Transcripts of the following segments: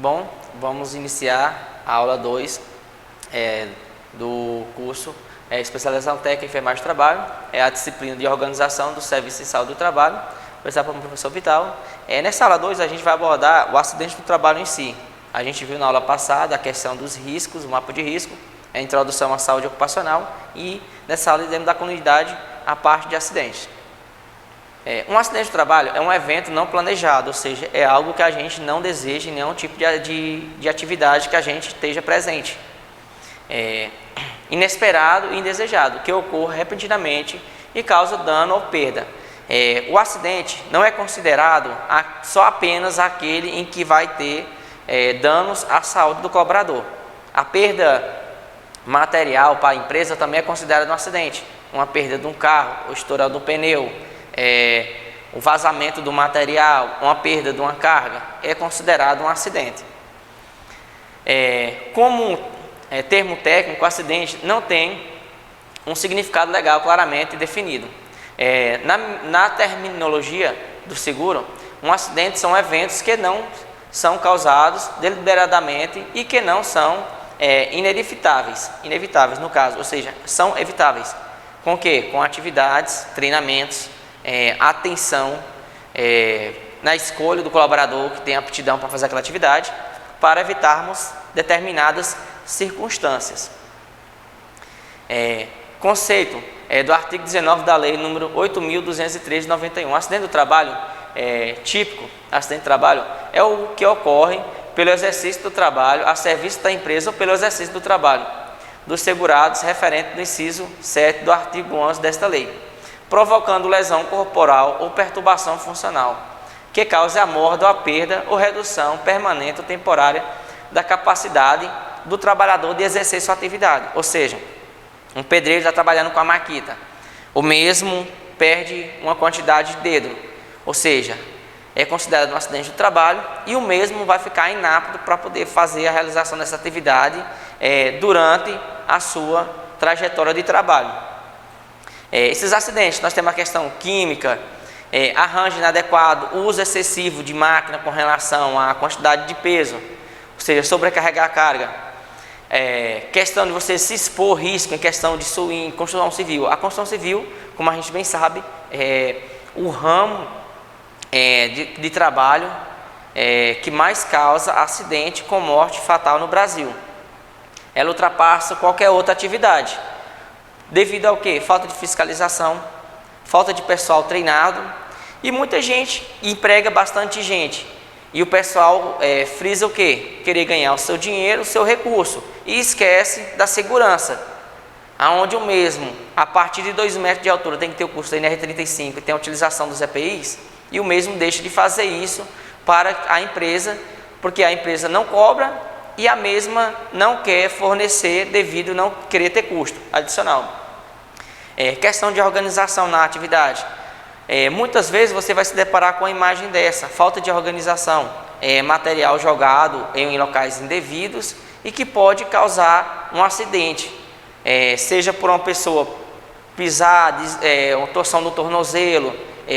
Bom, vamos iniciar a aula 2 do curso Especialização Técnica em Enfermagem do Trabalho, a disciplina de Organização do Serviço de Saúde do Trabalho, começar pelo professor Vital. Nessa aula 2 a gente vai abordar o acidente do trabalho em si. A gente viu na aula passada a questão dos riscos, o mapa de risco, a introdução à saúde ocupacional e nessa aula iremos dar continuidade à parte de acidentes. Um acidente do trabalho é um evento não planejado, ou seja, é algo que a gente não deseja em nenhum tipo de atividade que a gente esteja presente. Inesperado e indesejado, que ocorra repentinamente e causa dano ou perda. O acidente não é considerado só apenas aquele em que vai ter danos à saúde do colaborador. A perda material para a empresa também é considerada um acidente. Uma perda de um carro, o estourar do pneu, o vazamento do material, uma perda de uma carga, é considerado um acidente. Como termo técnico, o acidente não tem um significado legal claramente definido. Na terminologia do seguro, um acidente são eventos que não são causados deliberadamente e que não são inevitáveis no caso, ou seja, são evitáveis. Com o quê? Com atividades, treinamentos, atenção na escolha do colaborador que tem aptidão para fazer aquela atividade, para evitarmos determinadas circunstâncias. Conceito do artigo 19 da lei número 8.203 de 91. Acidente do trabalho típico, acidente do trabalho é o que ocorre pelo exercício do trabalho a serviço da empresa ou pelo exercício do trabalho dos segurados referente no inciso 7 do artigo 11 desta lei, provocando lesão corporal ou perturbação funcional, que cause a morte ou a perda ou redução permanente ou temporária da capacidade do trabalhador de exercer sua atividade. Ou seja, um pedreiro está trabalhando com a maquita, o mesmo perde uma quantidade de dedo, ou seja, é considerado um acidente do trabalho e o mesmo vai ficar inapto para poder fazer a realização dessa atividade durante a sua trajetória de trabalho. Esses acidentes, nós temos a questão química, arranjo inadequado, uso excessivo de máquina com relação à quantidade de peso, ou seja, sobrecarregar a carga, questão de você se expor risco em questão em construção civil. A construção civil, como a gente bem sabe, o ramo de trabalho que mais causa acidente com morte fatal no Brasil. Ela ultrapassa qualquer outra atividade. Devido ao quê? Falta de fiscalização, falta de pessoal treinado e muita gente emprega bastante gente. E o pessoal frisa o quê? Querer ganhar o seu dinheiro, o seu recurso e esquece da segurança. Aonde o mesmo, a partir de 2 metros de altura, tem que ter o curso da NR35 e tem a utilização dos EPIs, e o mesmo deixa de fazer isso para a empresa, porque a empresa não cobra e a mesma não quer fornecer devido não querer ter custo adicional. Questão de organização na atividade. Muitas vezes você vai se deparar com a imagem dessa, falta de organização, material jogado em locais indevidos e que pode causar um acidente, seja por uma pessoa pisar, uma torção no tornozelo,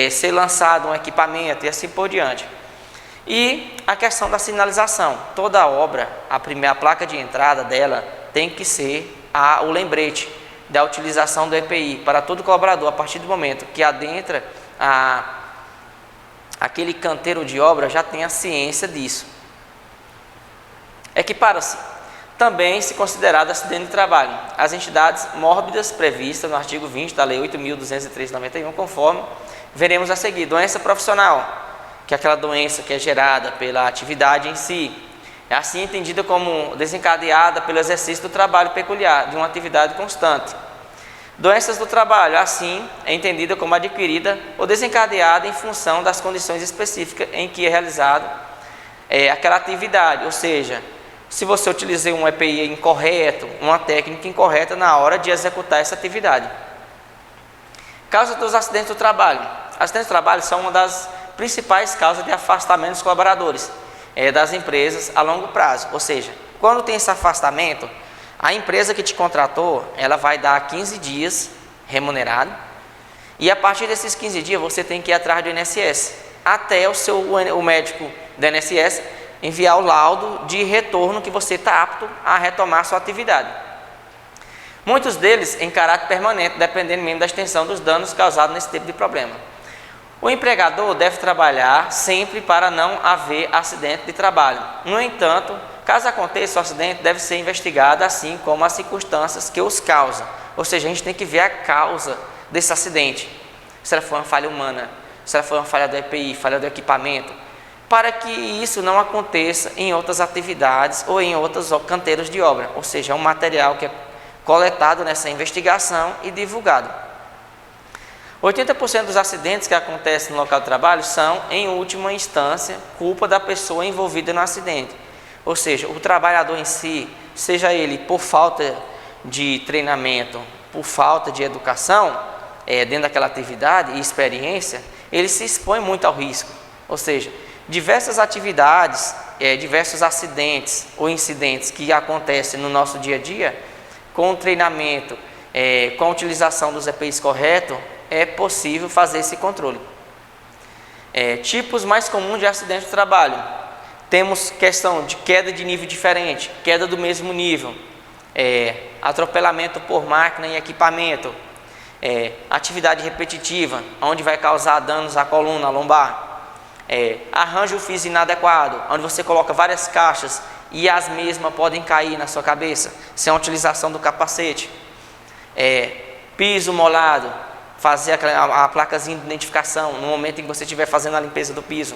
ser lançado um equipamento e assim por diante. E a questão da sinalização, toda obra, a placa de entrada dela tem que ser o lembrete da utilização do EPI para todo colaborador, a partir do momento que adentra aquele canteiro de obra, já tem a ciência disso. Equipara-se também se considerado acidente de trabalho as entidades mórbidas previstas no artigo 20 da lei 8.203 de 91, conforme veremos a seguir. Doença profissional, que é aquela doença que é gerada pela atividade em si, é assim entendida como desencadeada pelo exercício do trabalho peculiar, de uma atividade constante. Doenças do trabalho, assim, é entendida como adquirida ou desencadeada em função das condições específicas em que é realizada aquela atividade, ou seja, se você utilizar um EPI incorreto, uma técnica incorreta na hora de executar essa atividade. Causa dos acidentes do trabalho. Acidentes do trabalho são uma das principais causas de afastamento dos colaboradores das empresas a longo prazo, ou seja, quando tem esse afastamento, a empresa que te contratou, ela vai dar 15 dias remunerado e a partir desses 15 dias você tem que ir atrás do INSS, até o médico do INSS enviar o laudo de retorno que você está apto a retomar a sua atividade. Muitos deles em caráter permanente, dependendo mesmo da extensão dos danos causados nesse tipo de problema. O empregador deve trabalhar sempre para não haver acidente de trabalho. No entanto, caso aconteça o acidente, deve ser investigado assim como as circunstâncias que os causam. Ou seja, a gente tem que ver a causa desse acidente. Se ela foi uma falha humana, se ela foi uma falha do EPI, falha do equipamento, para que isso não aconteça em outras atividades ou em outros canteiros de obra. Ou seja, é um material que é coletado nessa investigação e divulgado. 80% dos acidentes que acontecem no local de trabalho são, em última instância, culpa da pessoa envolvida no acidente. Ou seja, o trabalhador em si, seja ele por falta de treinamento, por falta de educação, dentro daquela atividade e experiência, ele se expõe muito ao risco. Ou seja, diversas atividades, diversos acidentes ou incidentes que acontecem no nosso dia a dia, com o treinamento, com a utilização dos EPIs corretos, é possível fazer esse controle. Tipos mais comuns de acidente de trabalho. Temos questão de queda de nível diferente, queda do mesmo nível, atropelamento por máquina e equipamento, atividade repetitiva, onde vai causar danos à coluna, à lombar, arranjo físico inadequado, onde você coloca várias caixas e as mesmas podem cair na sua cabeça, sem a utilização do capacete, piso molado, fazer a placazinha de identificação no momento em que você estiver fazendo a limpeza do piso,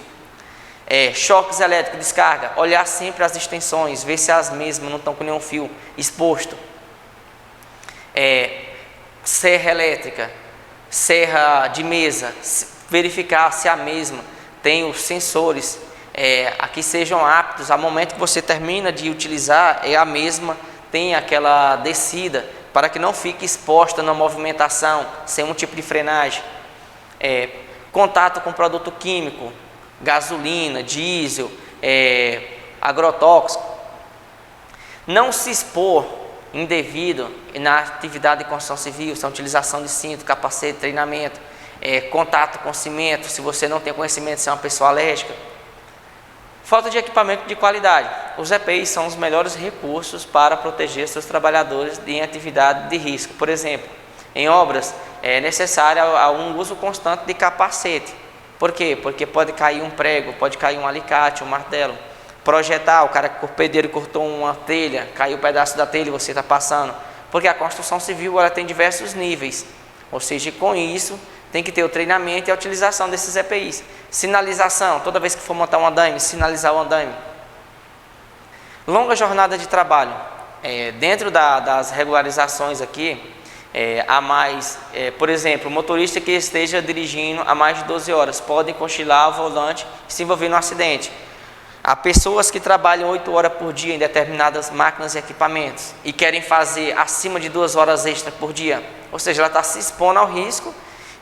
choques elétricos, descarga, olhar sempre as extensões, ver se as mesmas não estão com nenhum fio exposto, serra elétrica, serra de mesa, verificar se a mesma tem os sensores que sejam aptos ao momento que você termina de utilizar, a mesma tem aquela descida para que não fique exposta na movimentação, sem um tipo de frenagem. Contato com produto químico, gasolina, diesel, agrotóxico. Não se expor indevido na atividade de construção civil, sem utilização de cinto, capacete, treinamento, contato com cimento, se você não tem conhecimento, se é uma pessoa alérgica. Falta de equipamento de qualidade. Os EPIs são os melhores recursos para proteger seus trabalhadores em atividade de risco. Por exemplo, em obras é necessário um uso constante de capacete. Por quê? Porque pode cair um prego, pode cair um alicate, um martelo. Projetar, o cara que o pedreiro cortou uma telha, caiu um pedaço da telha e você está passando. Porque a construção civil ela tem diversos níveis. Ou seja, com isso tem que ter o treinamento e a utilização desses EPIs. Sinalização, toda vez que for montar um andaime, sinalizar o andaime. Longa jornada de trabalho. Dentro das regularizações aqui, há mais, por exemplo, motorista que esteja dirigindo há mais de 12 horas, podem cochilar ao volante e se envolver no acidente. Há pessoas que trabalham 8 horas por dia em determinadas máquinas e equipamentos e querem fazer acima de 2 horas extra por dia. Ou seja, ela está se expondo ao risco.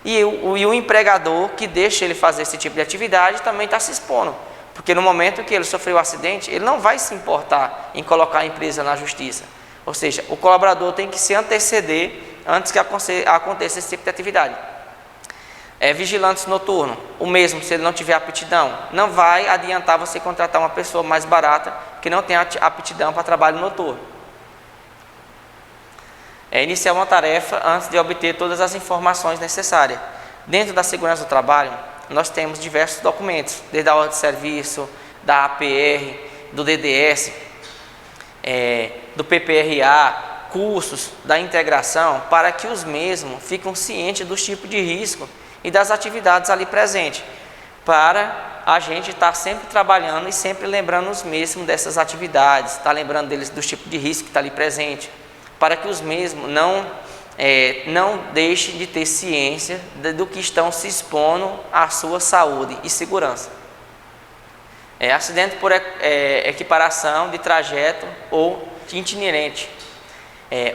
E o empregador que deixa ele fazer esse tipo de atividade também está se expondo, porque no momento que ele sofreu o acidente, ele não vai se importar em colocar a empresa na justiça. Ou seja, o colaborador tem que se anteceder antes que aconteça esse tipo de atividade. Vigilantes noturnos, o mesmo, se ele não tiver aptidão, não vai adiantar você contratar uma pessoa mais barata que não tem aptidão para trabalho noturno. Iniciar uma tarefa antes de obter todas as informações necessárias. Dentro da segurança do trabalho, nós temos diversos documentos, desde a ordem de serviço, da APR, do DDS, do PPRA, cursos da integração, para que os mesmos fiquem cientes dos tipos de risco e das atividades ali presentes, para a gente estar sempre trabalhando e sempre lembrando os mesmos dessas atividades, estar lembrando deles dos tipos de risco que está ali presente, para que os mesmos não deixem de ter ciência do que estão se expondo à sua saúde e segurança. Acidente por equiparação de trajeto ou itinerante.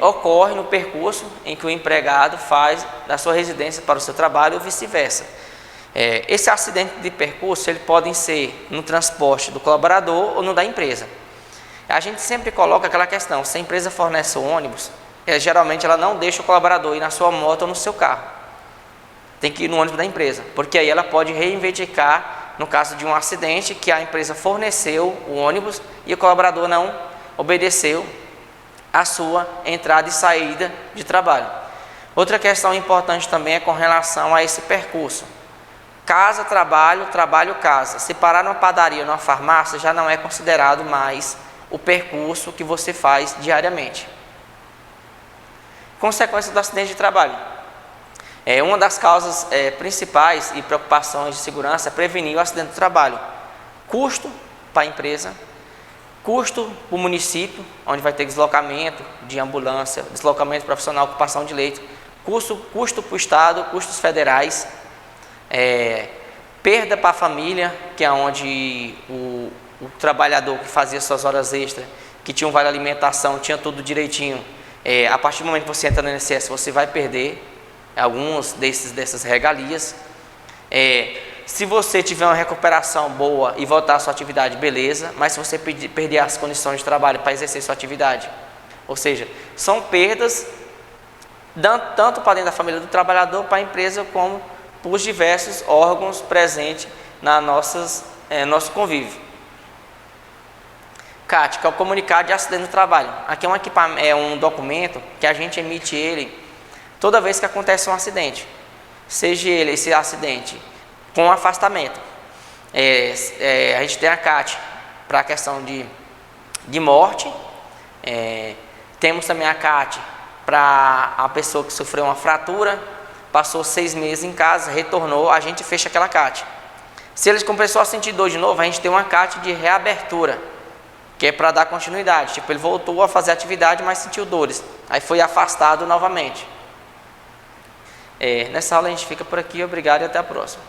Ocorre no percurso em que o empregado faz da sua residência para o seu trabalho ou vice-versa. Esse acidente de percurso ele pode ser no transporte do colaborador ou no da empresa. A gente sempre coloca aquela questão, se a empresa fornece o ônibus, geralmente ela não deixa o colaborador ir na sua moto ou no seu carro. Tem que ir no ônibus da empresa, porque aí ela pode reivindicar no caso de um acidente que a empresa forneceu o ônibus e o colaborador não obedeceu a sua entrada e saída de trabalho. Outra questão importante também é com relação a esse percurso. Casa, trabalho, trabalho, casa. Se parar numa padaria ou numa farmácia, já não é considerado mais o percurso que você faz diariamente. Consequências do acidente de trabalho. Uma das causas principais e preocupações de segurança é prevenir o acidente do trabalho. Custo para a empresa, custo para o município, onde vai ter deslocamento de ambulância, deslocamento profissional, ocupação de leito, custo para o Estado, custos federais, perda para a família, que é onde o trabalhador que fazia suas horas extras, que tinha um vale alimentação, tinha tudo direitinho, a partir do momento que você entra no INSS, você vai perder alguns dessas regalias. Se você tiver uma recuperação boa e voltar à sua atividade, beleza, mas se você perder as condições de trabalho para exercer sua atividade, ou seja, são perdas tanto para dentro da família do trabalhador, para a empresa, como para os diversos órgãos presentes na nosso convívio. CAT, que é o comunicado de acidente do trabalho. Aqui é um documento que a gente emite ele toda vez que acontece um acidente, seja esse acidente com afastamento. A gente tem a CAT para a questão de morte, temos também a CAT para a pessoa que sofreu uma fratura, passou 6 meses em casa, retornou, a gente fecha aquela CAT. Se ele começou a sentir dor de novo, a gente tem uma CAT de reabertura, que é para dar continuidade, tipo, ele voltou a fazer atividade, mas sentiu dores, aí foi afastado novamente. Nessa aula a gente fica por aqui, obrigado e até a próxima.